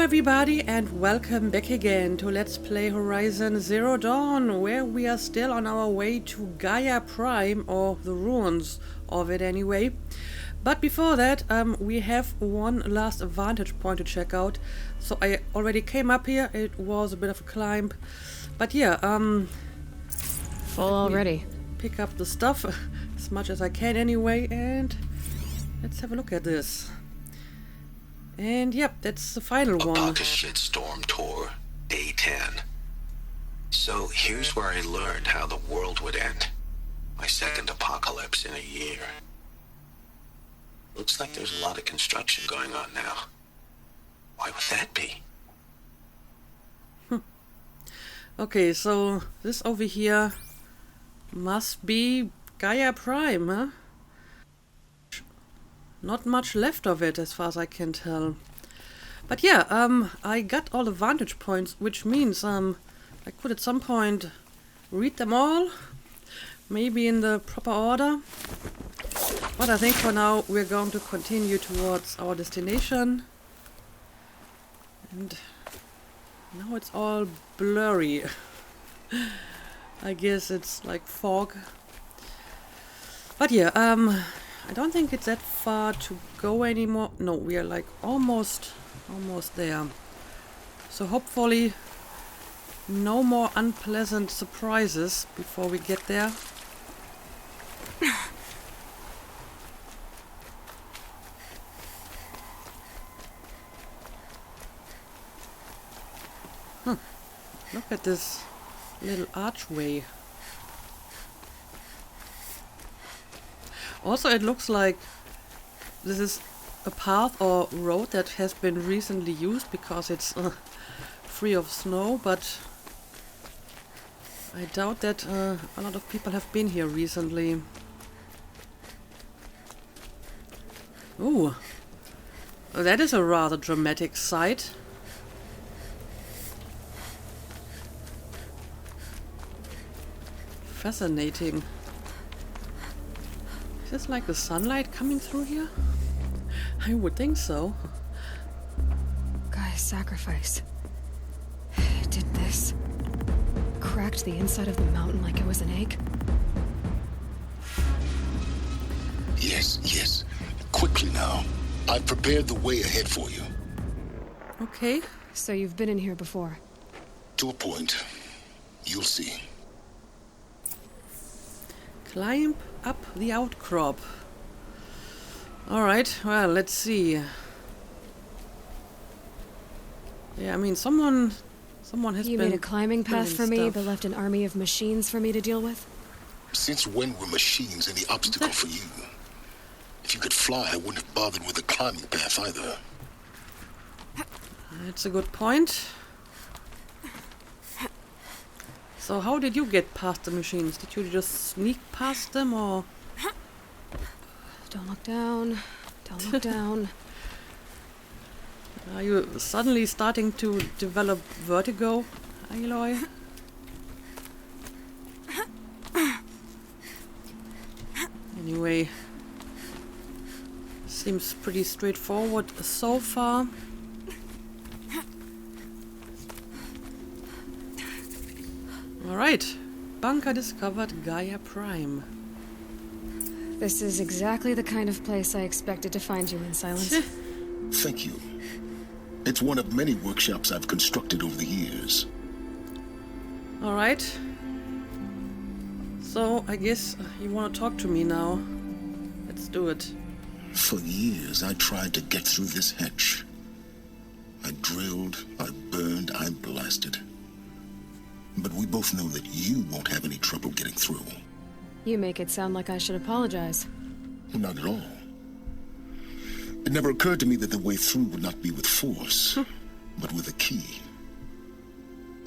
everybody and welcome back again to Let's Play Horizon Zero Dawn, where we are still on our way to Gaia Prime, or the ruins of it anyway. But before that, we have one last vantage point to check out. So I already came up here, it was a bit of a climb. But yeah, full already. Pick up the stuff as much as I can anyway, and let's have a look at this. And yep, that's the final one. Apocalypse Storm Tour, Day 10. So here's where I learned how the world would end. My second apocalypse in a year. Looks like there's a lot of construction going on now. Why would that be? Okay, so this over here must be Gaia Prime, huh? Not much left of it as far as I can tell. But yeah, I got all the vantage points, which means I could at some point read them all, maybe in the proper order. But I think for now we're going to continue towards our destination. And now it's all blurry. I guess it's like fog. But yeah, I don't think it's that far to go anymore. No, we are like almost there. So hopefully no more unpleasant surprises before we get there. Look at this little archway. Also, it looks like this is a path or road that has been recently used because it's free of snow, but I doubt that a lot of people have been here recently. Ooh, that is a rather dramatic sight. Fascinating. Is this like the sunlight coming through here? I would think so. Gaia's sacrifice. It did this. Cracked the inside of the mountain like it was an egg. Yes. Quickly now. I've prepared the way ahead for you. Okay. So you've been in here before? To a point. You'll see. Climb up the outcrop. Alright, well, let's see. Yeah, I mean, someone has You been made a climbing path for me, stuff. but left an army of machines for me to deal with? Since when were machines any obstacle for you? If you could fly, I wouldn't have bothered with a climbing path either. That's a good point. So how did you get past the machines? Did you just sneak past them, or...? Don't look down. Don't look down. Are you suddenly starting to develop vertigo, Aloy? Anyway, seems pretty straightforward so far. Alright, bunker discovered, Gaia Prime. This is exactly the kind of place I expected to find you in, Sylens. Thank you. It's one of many workshops I've constructed over the years. Alright. So, I guess you want to talk to me now. Let's do it. For years, I tried to get through this hatch. I drilled, I burned, I blasted. But we both know that you won't have any trouble getting through. You make it sound like I should apologize. Not at all. It never occurred to me that the way through would not be with force, but with a key.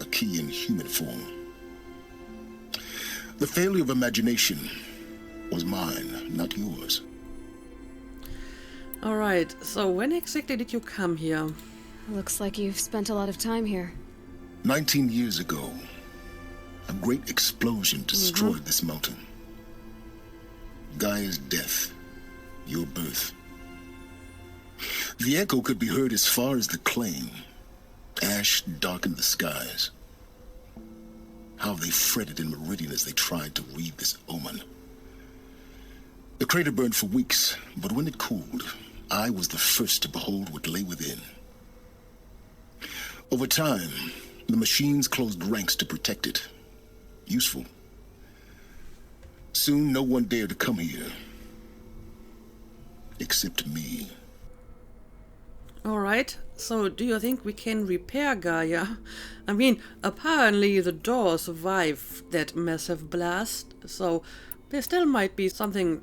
A key in human form. The failure of imagination was mine, not yours. Alright, so when exactly did you come here? Looks like you've spent a lot of time here. 19 years ago, a great explosion destroyed this mountain. Gaia's death, your birth. The echo could be heard as far as the claim, Ash darkened the skies. How they fretted in Meridian as they tried to read this omen. The crater burned for weeks, but when it cooled, I was the first to behold what lay within. Over time, the machines closed ranks to protect it. Useful. Soon, no one dared to come here. Except me. Alright, so do you think we can repair Gaia? I mean, apparently the door survived that massive blast, so there still might be something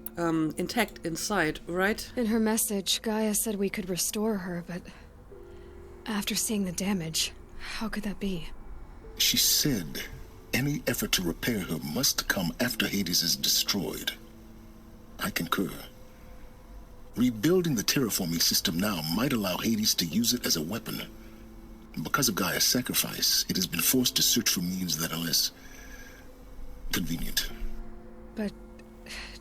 intact inside, right? In her message, Gaia said we could restore her, but after seeing the damage, how could that be? She said any effort to repair her must come after Hades is destroyed. I concur. Rebuilding the terraforming system now might allow Hades to use it as a weapon. Because of Gaia's sacrifice, it has been forced to search for means that are less convenient. But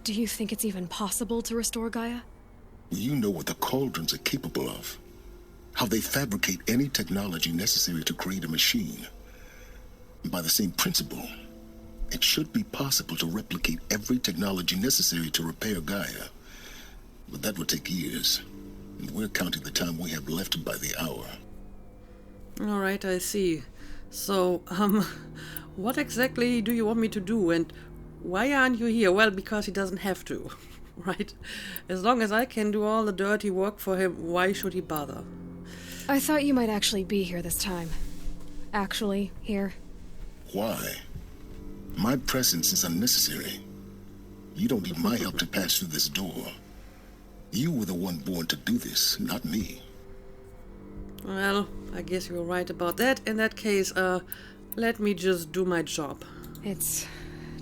do you think it's even possible to restore Gaia? You know what the Cauldrons are capable of. How they fabricate any technology necessary to create a machine. By the same principle, it should be possible to replicate every technology necessary to repair Gaia. But that would take years. And we're counting the time we have left by the hour. Alright, I see. So, what exactly do you want me to do, and why aren't you here? Well, because he doesn't have to, right? As long as I can do all the dirty work for him, why should he bother? I thought you might actually be here this time. Actually, here. Why? My presence is unnecessary. You don't need my help to pass through this door. You were the one born to do this, not me. Well, I guess you're right about that. In that case, let me just do my job. It's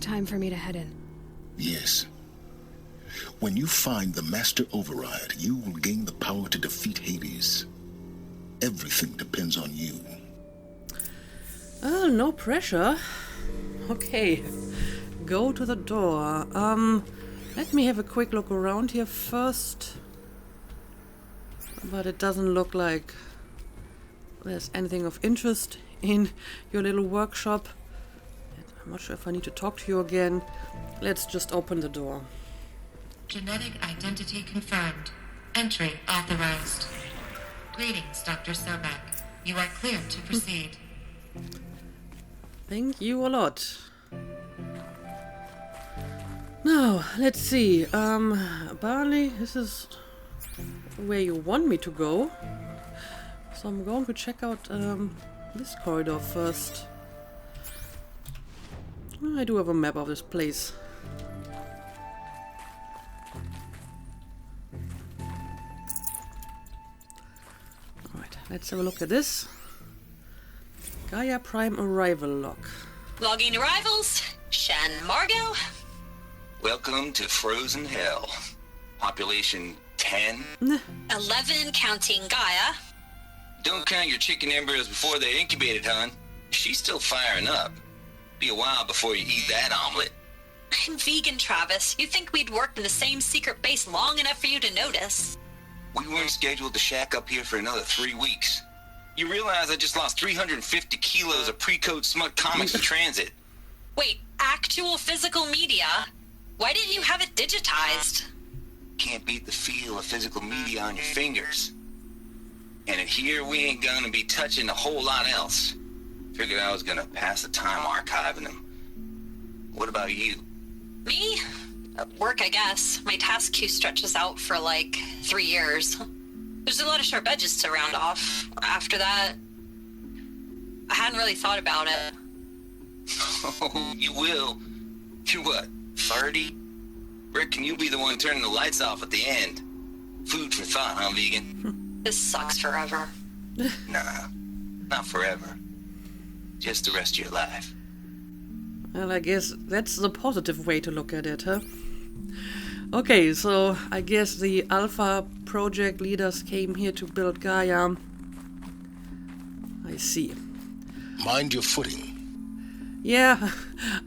time for me to head in. Yes. When you find the Master Override, you will gain the power to defeat Hades. Everything depends on you. Oh, no pressure. Okay, go to the door. Let me have a quick look around here first. But it doesn't look like there's anything of interest in your little workshop. I'm not sure if I need to talk to you again. Let's just open the door. Genetic identity confirmed. Entry authorized. Greetings, Dr. Sobeck. You are cleared to proceed. Thank you a lot. Now, let's see. Apparently this is where you want me to go. So I'm going to check out this corridor first. I do have a map of this place. Alright, let's have a look at this. Gaia Prime arrival log. Logging arrivals. Shan Margot. Welcome to Frozen Hell. Population 10. 11 counting Gaia. Don't count your chicken embryos before they're incubated, hon. She's still firing up. Be a while before you eat that omelet. I'm vegan, Travis. You think we'd worked in the same secret base long enough for you to notice? We weren't scheduled to shack up here for another 3 weeks. You realize I just lost 350 kilos of pre-code smut comics in transit. Wait, actual physical media? Why didn't you have it digitized? Can't beat the feel of physical media on your fingers. And in here, we ain't gonna be touching a whole lot else. Figured I was gonna pass the time archiving them. What about you? Me? Work, I guess. My task queue stretches out for like 3 years. There's a lot of sharp edges to round off. After that, I hadn't really thought about it. Oh, you will. You're what, 30? Reckon you'll be the one turning the lights off at the end. Food for thought, huh, vegan? This sucks forever. Nah, not forever. Just the rest of your life. Well, I guess that's the positive way to look at it, huh? Okay, so I guess the Alpha project leaders came here to build Gaia. I see. Mind your footing. Yeah,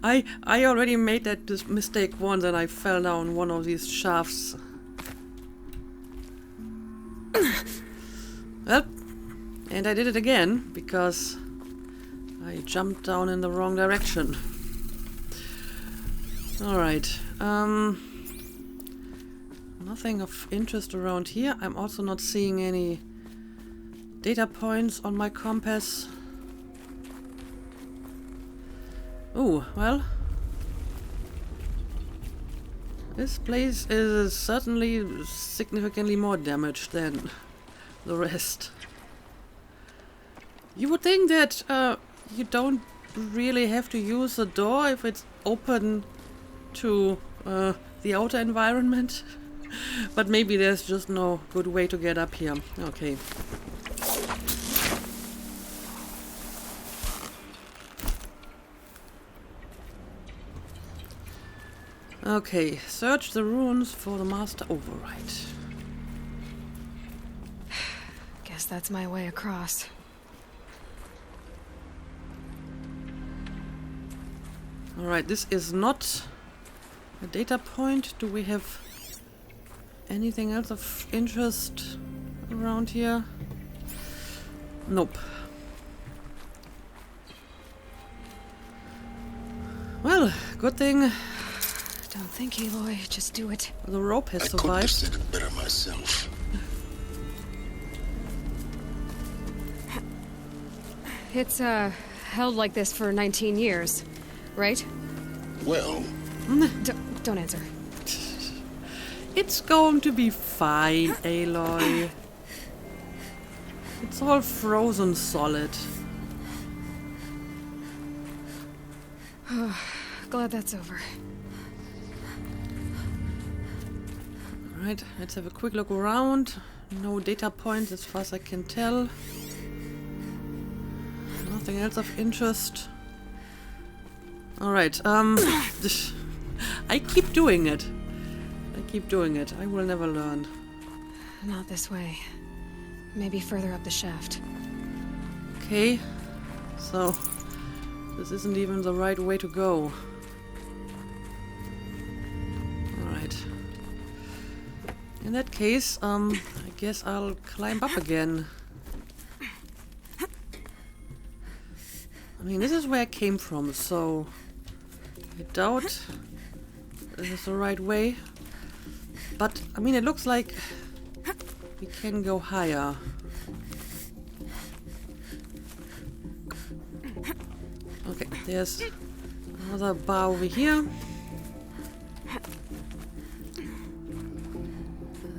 I already made that mistake once and I fell down one of these shafts. Well, And I did it again, because I jumped down in the wrong direction. Alright. Nothing of interest around here. I'm also not seeing any data points on my compass. Oh, well. This place is certainly significantly more damaged than the rest. You would think that you don't really have to use the door if it's open to the outer environment. But maybe there's just no good way to get up here. Okay. Okay, search the ruins for the master override. Guess that's my way across. Alright, this is not a data point. Do we have anything else of interest around here? Nope. Well, good thing Don't think, Aloy. Just do it. the rope has I couldn't have survived. said it better myself. It's, held like this for 19 years, right? Well, Don't answer. It's going to be fine, Aloy. It's all frozen solid. Glad that's over. Alright, let's have a quick look around. No data points as far as I can tell. Nothing else of interest. Alright, I keep doing it. I will never learn. Not this way. Maybe further up the shaft. Okay, so this isn't even the right way to go. Alright. In that case, I guess I'll climb up again. I mean, this is where I came from, so I doubt this is the right way. But, I mean, it looks like we can go higher. Okay, there's another bar over here.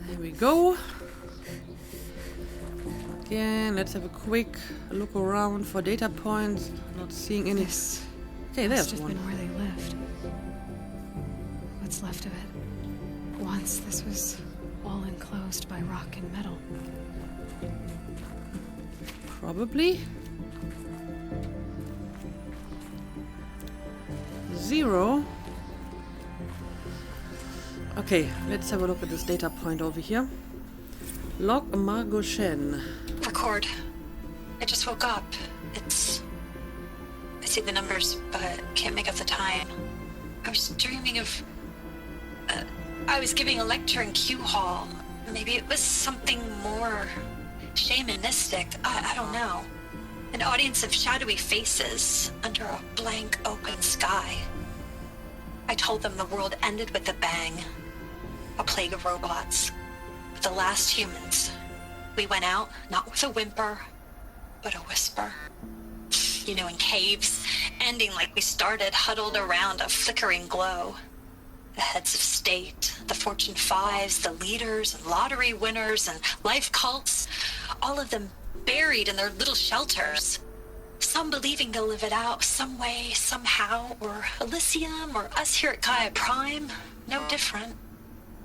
There we go. Again, let's have a quick look around for data points. Not seeing any. This Okay, must there's have one. been where they lived. What's left of it. Once this was all enclosed by rock and metal. Probably. 0. Okay, let's have a look at this data point over here. Log Margot Shen. Record. I just woke up. I see the numbers, but can't make out the time. I was dreaming of... I was giving a lecture in Q Hall. Maybe it was something more shamanistic. I don't know. An audience of shadowy faces under a blank open sky. I told them the world ended with a bang. A plague of robots. The last humans. We went out, not with a whimper, but a whisper. You know, in caves, ending like we started, huddled around a flickering glow. The heads of state, the Fortune 5s, the leaders and lottery winners and life cults, all of them buried in their little shelters. Some believing they'll live it out some way, somehow, or Elysium, or us here at Gaia Prime, no different.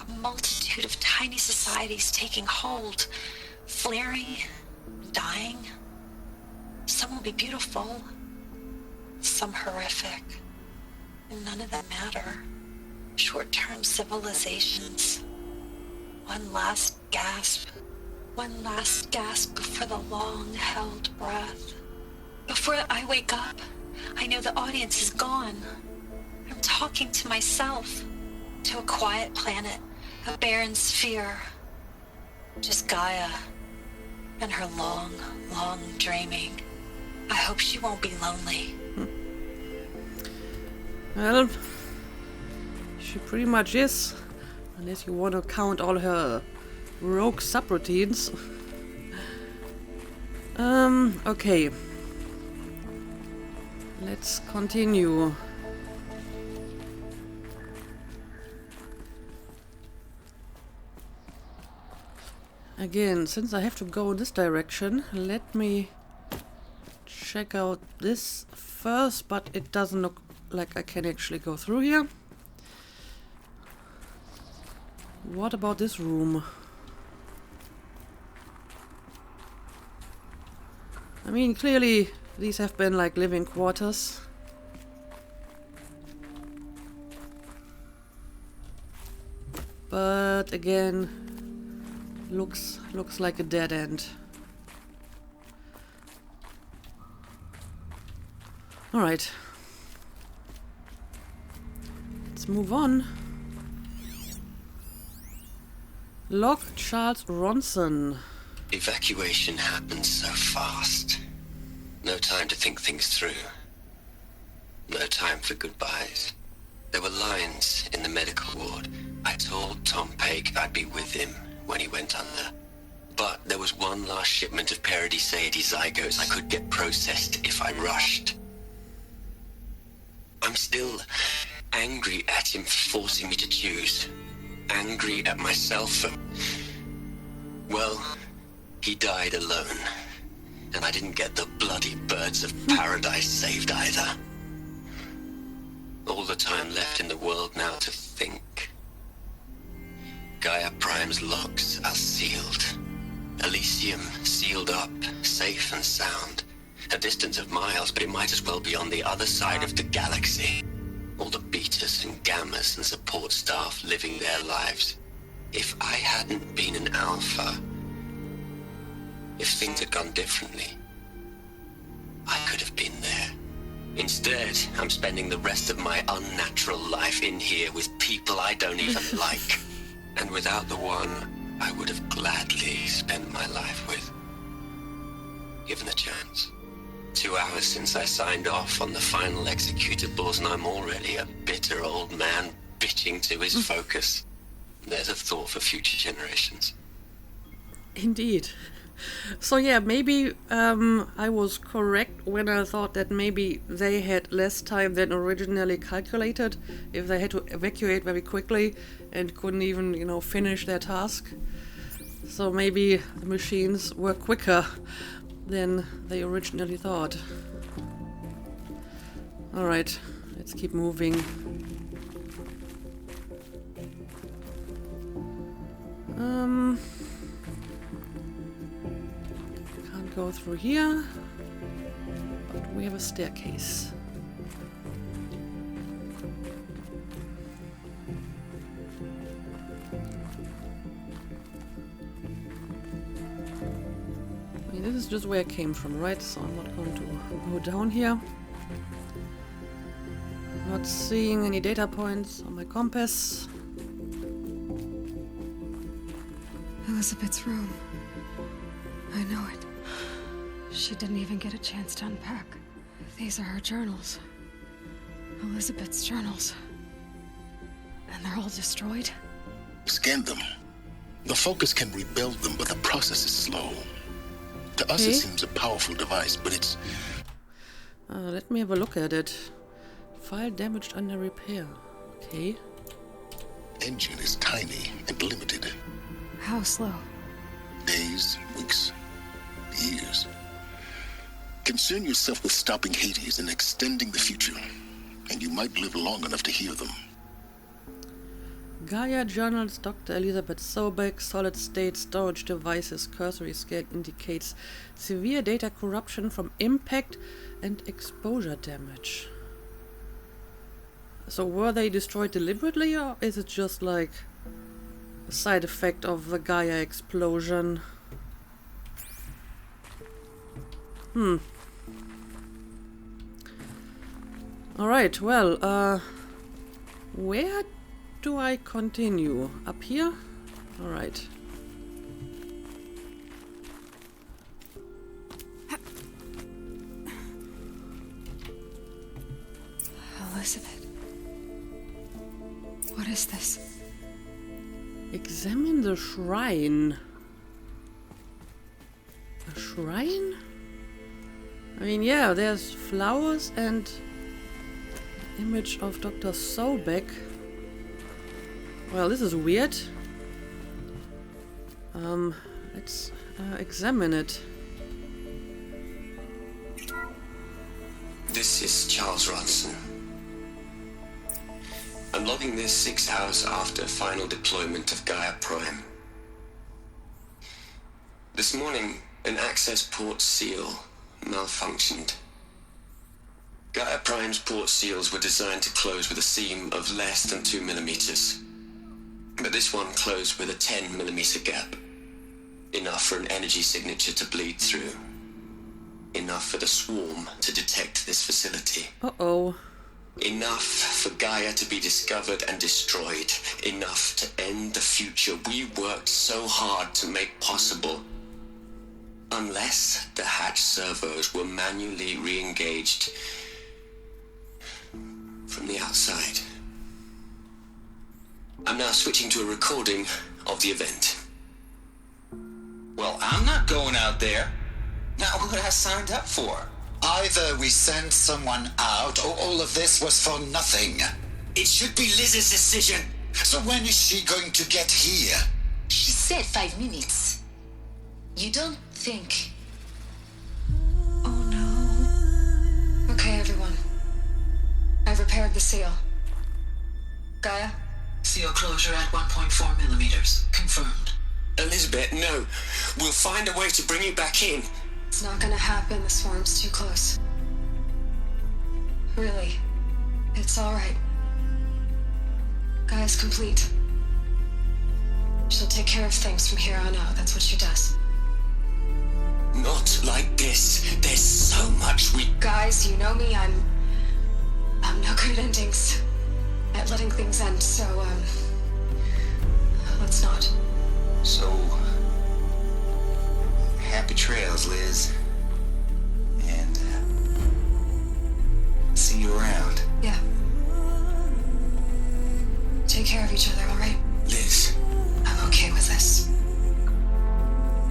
A multitude of tiny societies taking hold, flaring, dying. Some will be beautiful, some horrific, and none of them matter. Short-term civilizations. One last gasp before the long-held breath. Before I wake up, I know the audience is gone. I'm talking to myself, to a quiet planet, a barren sphere. Just Gaia, and her long, long dreaming. I hope she won't be lonely. Well, she pretty much is. Unless you want to count all her rogue subroutines. Okay. Let's continue. Again, since I have to go in this direction, let me check out this first, but it doesn't look like I can actually go through here. What about this room? I mean, clearly these have been like living quarters. But again, looks like a dead end. All right. Let's move on. Log Charles Ronson. Evacuation happened so fast. No time to think things through. No time for goodbyes. There were lines in the medical ward. I told Tom Paik I'd be with him when he went under. But there was one last shipment of Paradiseidae zygotes I could get processed if I rushed. I'm still angry at him for forcing me to choose. Angry at myself for... Well, he died alone. And I didn't get the bloody birds of paradise saved either. All the time left in the world now to think. Gaia Prime's locks are sealed. Elysium sealed up, safe and sound. A distance of miles, but it might as well be on the other side of the galaxy. All the betas and gammas and support staff living their lives. If I hadn't been an alpha, if things had gone differently, I could have been there. Instead, I'm spending the rest of my unnatural life in here with people I don't even like. And without the one I would have gladly spent my life with. Given the chance. 2 hours since I signed off on the final executables, and I'm already a bitter old man bitching to his focus. There's a thought for future generations. Indeed. So yeah, maybe I was correct when I thought that maybe they had less time than originally calculated if they had to evacuate very quickly and couldn't even, you know, finish their task. So maybe the machines were quicker than they originally thought. Alright, let's keep moving. Can't go through here, but we have a staircase. I mean, this is just where I came from, right? So I'm not going to go down here. Not seeing any data points on my compass. Elisabet's room. I know it. She didn't even get a chance to unpack. These are her journals. Elisabet's journals. And they're all destroyed? Scan them. The Focus can rebuild them, but the process is slow. To us, it seems a powerful device, but it's... let me have a look at it. File damaged under repair. Okay. Engine is tiny and limited. How slow? Days, weeks, years. Concern yourself with stopping Hades and extending the future, and you might live long enough to hear them. Gaia journals, Dr. Elisabet Sobeck, solid state storage devices, cursory scan indicates severe data corruption from impact and exposure damage. So were they destroyed deliberately, or is it just like a side effect of the Gaia explosion? Alright, well, where do I continue? Up here? Alright. is this? Examine the shrine. A shrine? I mean, yeah, there's flowers and image of Dr. Sobeck. Well, this is weird. Let's examine it. This is Charles Ronson. I'm logging this 6 hours after final deployment of Gaia Prime. This morning, an access port seal malfunctioned. Gaia Prime's port seals were designed to close with a seam of less than 2 millimeters. But this one closed with a 10 millimeter gap. Enough for an energy signature to bleed through. Enough for the swarm to detect this facility. Uh-oh. Enough for Gaia to be discovered and destroyed. Enough to end the future we worked so hard to make possible. Unless the hatch servos were manually re-engaged from the outside. I'm now switching to a recording of the event. Well, I'm not going out there. Not what I signed up for. Either we send someone out, or all of this was for nothing. It should be Liz's decision. So when is she going to get here? She said 5 minutes. You don't think... Oh no. Okay, everyone. I've repaired the seal. Gaia? Seal closure at 1.4 millimeters. Confirmed. Elisabet, no. We'll find a way to bring you back in. It's not gonna happen. The swarm's too close. Really. It's alright. Gaia's complete. She'll take care of things from here on out. That's what she does. Not like this. There's so much we... Guys, you know me. I'm no good at endings. At letting things end, so, let's not. So, happy trails, Liz. And, see you around. Yeah. Take care of each other, alright? Liz. I'm okay with this.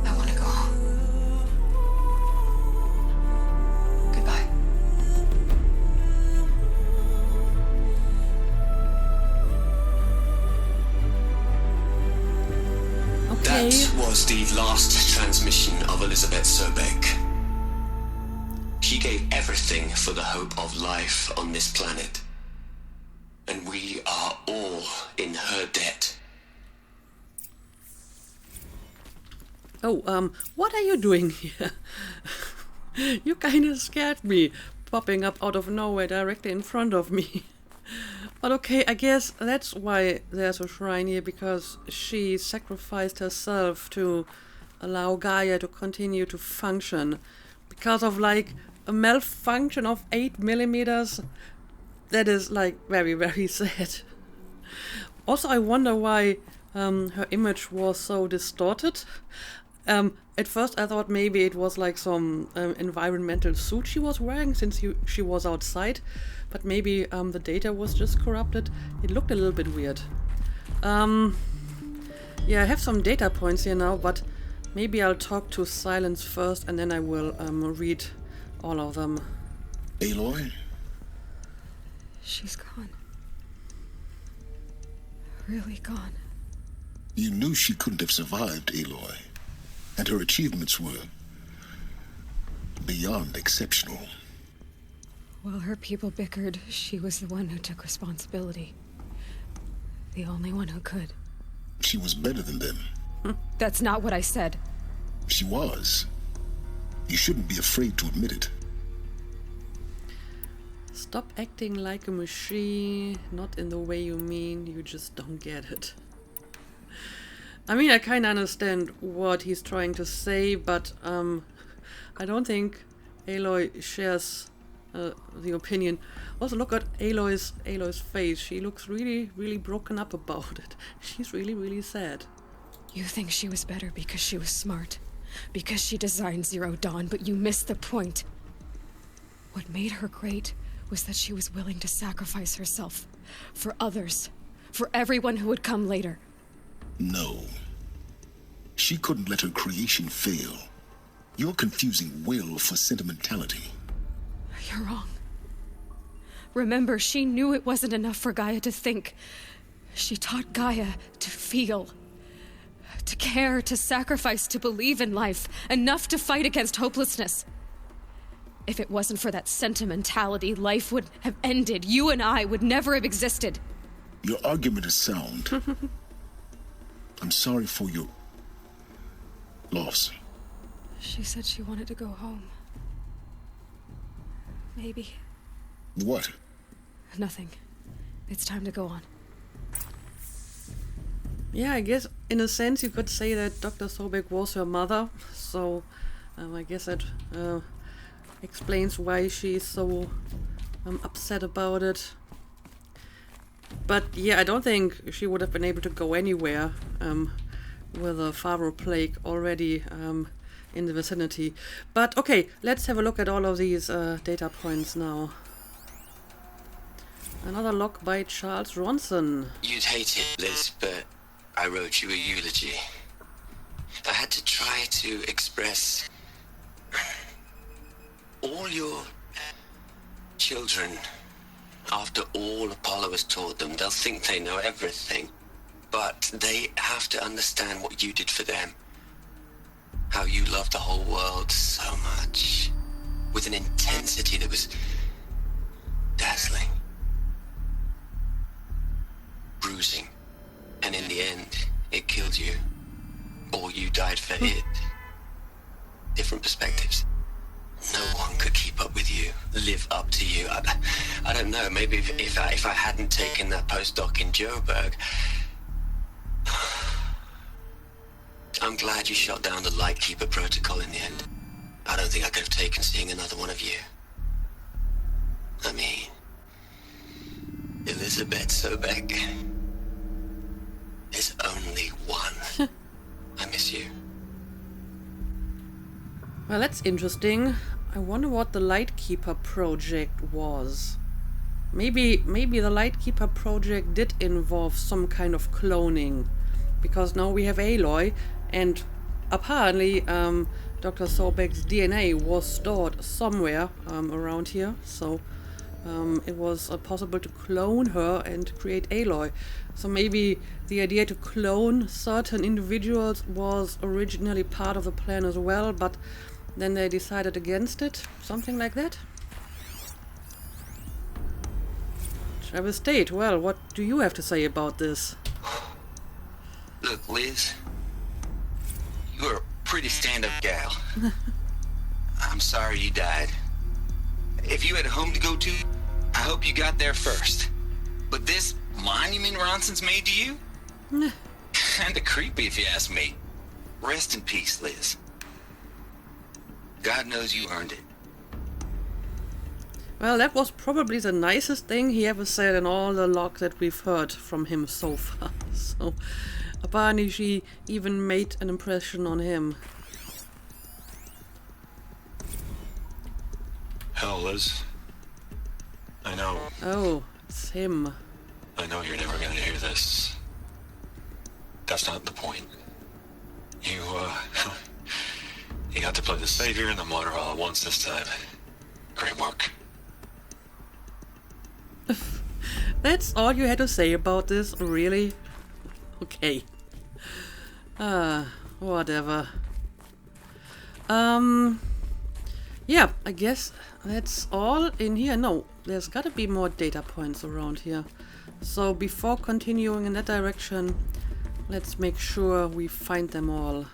I want to go home. Goodbye. Okay. That was the last transmission of Elisabet Sobeck. She gave everything for the hope of life on this planet. And we are all in her debt. Oh, what are you doing here? You kind of scared me, popping up out of nowhere directly in front of me. But okay, I guess that's why there's a shrine here, because she sacrificed herself to allow Gaia to continue to function. Because of, like, a malfunction of 8 millimeters. That is, like, very, very sad. Also, I wonder why her image was so distorted. At first I thought maybe it was like some environmental suit she was wearing, since she was outside. But maybe the data was just corrupted. It looked a little bit weird. Yeah, I have some data points here now, but maybe I'll talk to Sylens first, and then I will read all of them. Aloy? She's gone. Really gone. You knew she couldn't have survived, Aloy. And her achievements were beyond exceptional. While her people bickered, she was the one who took responsibility. The only one who could. She was better than them. That's not what I said. She was. You shouldn't be afraid to admit it. Stop acting like a machine, not in the way you mean, you just don't get it. I mean, I kind of understand what he's trying to say, but I don't think Aloy shares the opinion. Also, look at Aloy's face. She looks really, really broken up about it. She's really, really sad. You think she was better because she was smart, because she designed Zero Dawn, but you missed the point. What made her great was that she was willing to sacrifice herself for others, for everyone who would come later. No. She couldn't let her creation fail. You're confusing will for sentimentality. You're wrong. Remember, she knew it wasn't enough for Gaia to think. She taught Gaia to feel. To care, to sacrifice, to believe in life. Enough to fight against hopelessness. If it wasn't for that sentimentality, life would have ended. You and I would never have existed. Your argument is sound. I'm sorry for your loss. She said she wanted to go home. Maybe. What? Nothing. It's time to go on. Yeah, I guess in a sense you could say that Dr. Sobeck was her mother, so I guess that explains why she's so upset about it. But yeah, I don't think she would have been able to go anywhere with a Faro plague already in the vicinity. But okay, let's have a look at all of these data points now. Another log by Charles Ronson. You'd hate it, Liz, but I wrote you a eulogy. I had to try to express all your children. After all Apollo has taught them, they'll think they know everything. But they have to understand what you did for them. How you loved the whole world so much. With an intensity that was dazzling. Bruising. And in the end, it killed you. Or you died for it. Different perspectives. No one could keep up with you, live up to you. I don't know, maybe if I hadn't taken that postdoc in Joburg. I'm glad you shot down the Lightkeeper protocol in the end. I don't think I could have taken seeing another one of you. I mean, Elisabet Sobeck. There's only one. I miss you. Well, that's interesting. I wonder what the Lightkeeper project was. Maybe the Lightkeeper project did involve some kind of cloning. Because now we have Aloy, and apparently Dr. Sobeck's DNA was stored somewhere around here. So it was possible to clone her and create Aloy. So maybe the idea to clone certain individuals was originally part of the plan as well, but then they decided against it. Something like that. Travis State, well, what do you have to say about this? Look, Liz, you're a pretty stand-up gal. I'm sorry you died. If you had a home to go to, I hope you got there first. But this monument Ronson's made to you? Kinda creepy if you ask me. Rest in peace, Liz. God knows you earned it. Well, that was probably the nicest thing he ever said in all the logs that we've heard from him so far. So, apparently she even made an impression on him. Hell, Liz. I know. Oh, it's him. I know you're never gonna hear this. That's not the point. You got to play the savior and the martyr all at once this time. Great work. That's all you had to say about this, really? Okay. Whatever. Yeah, I guess that's all in here. No, there's gotta be more data points around here. So before continuing in that direction, let's make sure we find them all.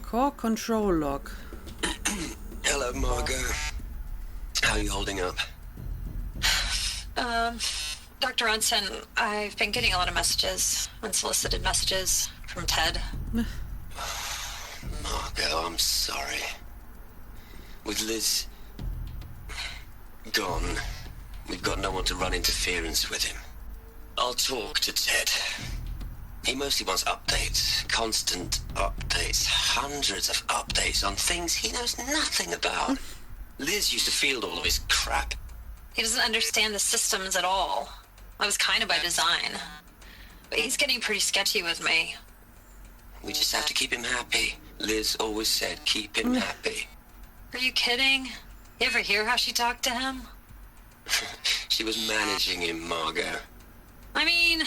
Core control log. Hello, Margot. How are you holding up? Dr. Ronson, I've been getting a lot of messages, unsolicited messages from Ted. Margot, I'm sorry. With Liz gone, we've got no one to run interference with him. I'll talk to Ted. He mostly wants updates, constant updates, hundreds of updates on things he knows nothing about. Liz used to field all of his crap. He doesn't understand the systems at all. That was kind of by design. But he's getting pretty sketchy with me. We just have to keep him happy. Liz always said keep him happy. Are you kidding? You ever hear how she talked to him? She was managing him, Margot. I mean,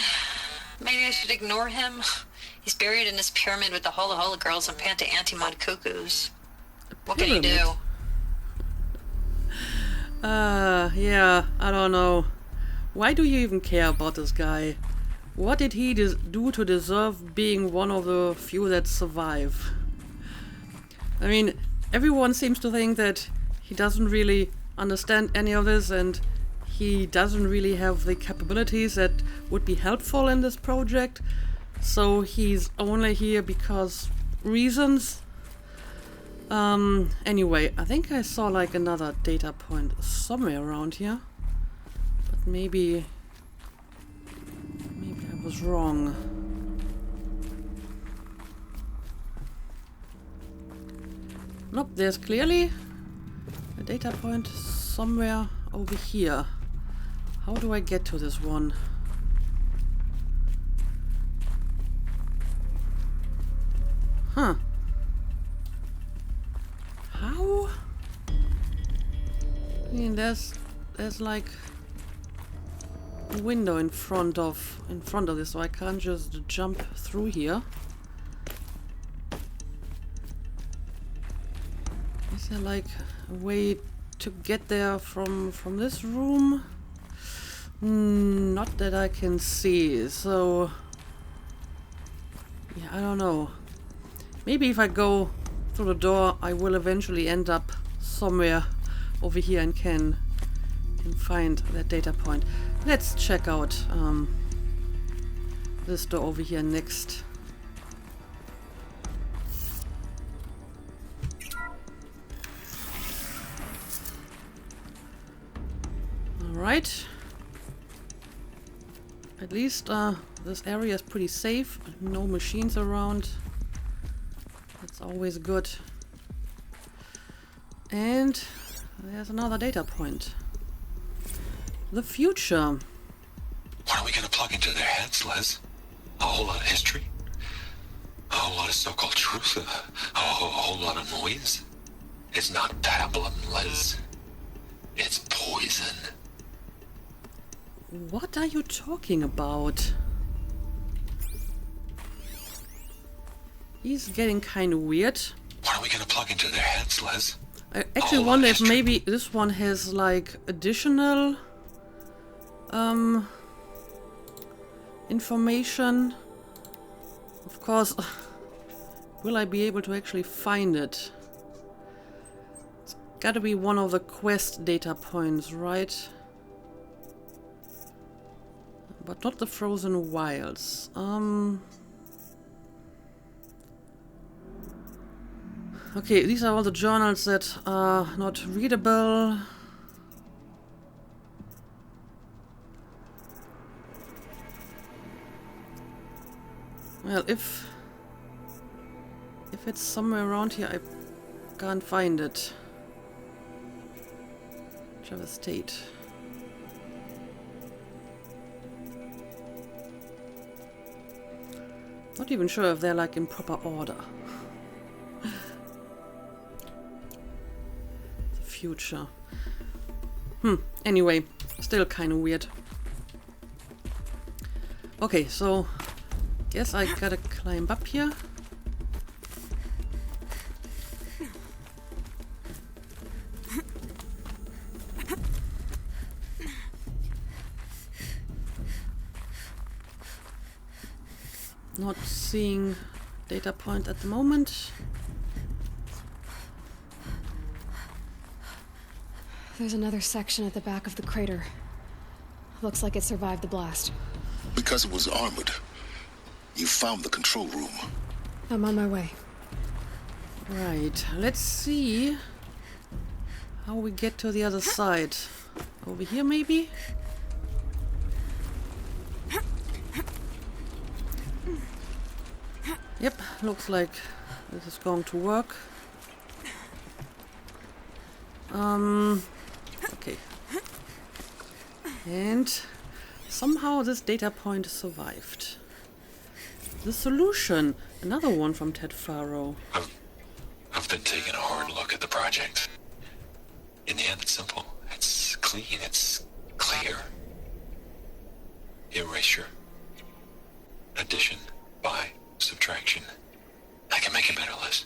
maybe I should ignore him. He's buried in his pyramid with the Hola Hola girls and Panta Antimod cuckoos. What can you do? Yeah, I don't know. Why do you even care about this guy? What did he do to deserve being one of the few that survive? I mean, everyone seems to think that he doesn't really understand any of this and he doesn't really have the capabilities that would be helpful in this project. So he's only here because reasons. Anyway, I think I saw like another data point somewhere around here. But maybe I was wrong. Nope, there's clearly a data point somewhere over here. How do I get to this one? Huh. How? I mean, there's like a window in front of this, so I can't just jump through here. Is there like a way to get there from this room? Not that I can see, so yeah, I don't know. Maybe if I go through the door I will eventually end up somewhere over here and can find that data point. Let's check out this door over here next. Alright. At least this area is pretty safe. No machines around. That's always good. And there's another data point. The future. What are we gonna plug into their heads, Liz? A whole lot of history? A whole lot of so-called truth? A whole lot of noise? It's not pablum, Liz. It's poison. What are you talking about? He's getting kind of weird. What are we gonna plug into their heads, Liz? I actually wonder if maybe this one has like additional information. Of course, will I be able to actually find it? It's gotta be one of the quest data points, right? But not the frozen wilds. Okay, these are all the journals that are not readable. Well, if it's somewhere around here, I can't find it. Traverse State. Not even sure if they're like in proper order. The future. Anyway, still kind of weird. Okay, so guess I gotta climb up here. Not seeing data point at the moment. There's another section at the back of the crater. Looks like it survived the blast. Because it was armored, you found the control room. I'm on my way. Right, let's see how we get to the other side. Over here, maybe? Yep, looks like this is going to work. Okay. And somehow this data point survived. The solution, another one from Ted Faro. I've been taking a hard look at the project. In the end, it's simple. It's clean. It's clear. Erasure. Addition by subtraction. I can make it better, Liz.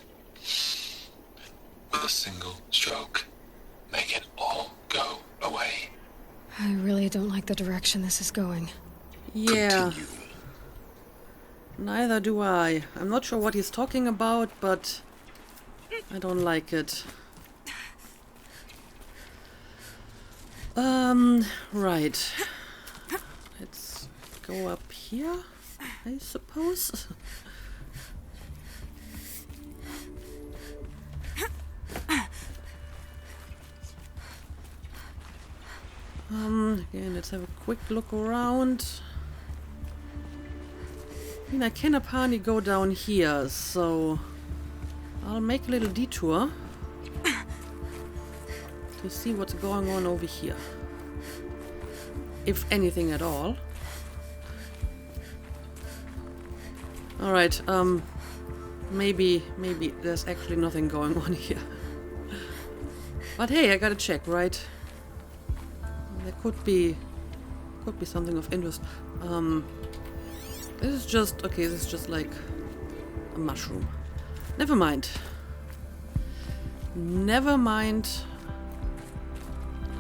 With a single stroke, make it all go away. I really don't like the direction this is going. Yeah. Continue. Neither do I. I'm not sure what he's talking about, but I don't like it. Right. Let's go up here, I suppose. Again, let's have a quick look around. I mean, I can apparently go down here, so I'll make a little detour to see what's going on over here. If anything at all. Alright, maybe there's actually nothing going on here. But hey, I gotta check, right? There could be something of interest. This is just, okay, this is just like a mushroom. Never mind. Never mind.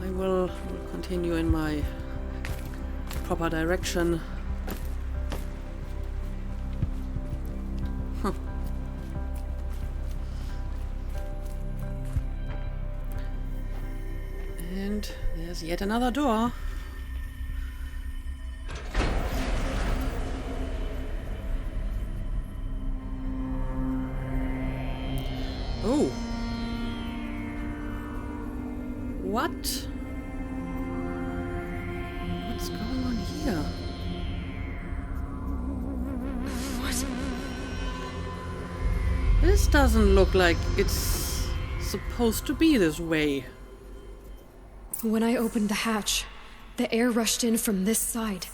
I will continue in my proper direction. Huh. And there's yet another door. Oh. What? What's going on here? What? This doesn't look like it's supposed to be this way. When I opened the hatch, the air rushed in from this side.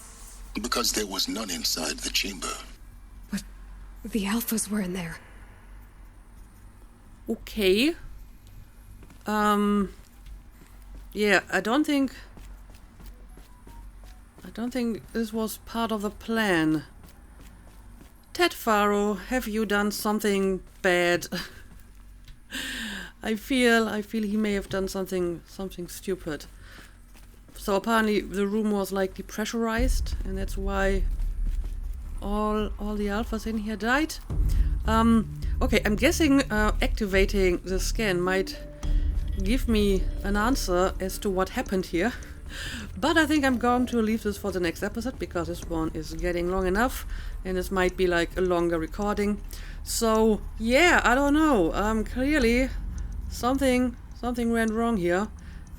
Because there was none inside the chamber. But the alphas were in there. Okay. Yeah, I don't think this was part of the plan. Ted Faro, have you done something bad? I feel he may have done something stupid. So apparently the room was like depressurized, and that's why all the alphas in here died. Okay, I'm guessing activating the scan might give me an answer as to what happened here. But I think I'm going to leave this for the next episode, because this one is getting long enough, and this might be like a longer recording. So yeah, I don't know. Clearly something went wrong here,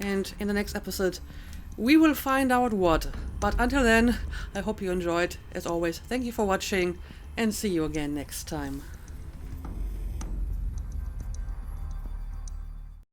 and in the next episode we will find out what. But until then, I hope you enjoyed. As always, thank you for watching, and see you again next time.